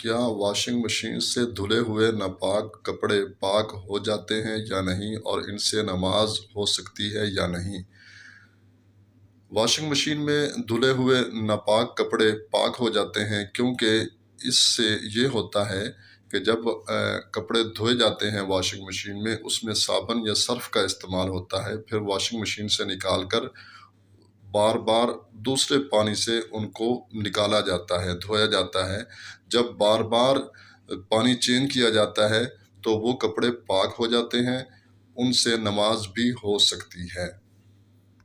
क्या washing machine से धुले हुए नापाक कपड़े पाक हो जाते हैं या नहीं और इनसे नमाज हो सकती है या नहीं? वॉशिंग मशीन में धुले हुए नापाक कपड़े पाक हो जाते हैं क्योंकि इससे ये होता है कि जब कपड़े धोए जाते हैं वॉशिंग मशीन में, उसमें साबुन या सर्फ़ का इस्तेमाल होता है। फिर वॉशिंग मशीन से निकाल कर बार-बार दूसरे पानी से उनको निकाला जाता है, धोया जाता है। जब बार-बार पानी चेंज किया जाता है, तो वो कपड़े पाक हो जाते हैं, उनसे नमाज़ भी हो सकती है।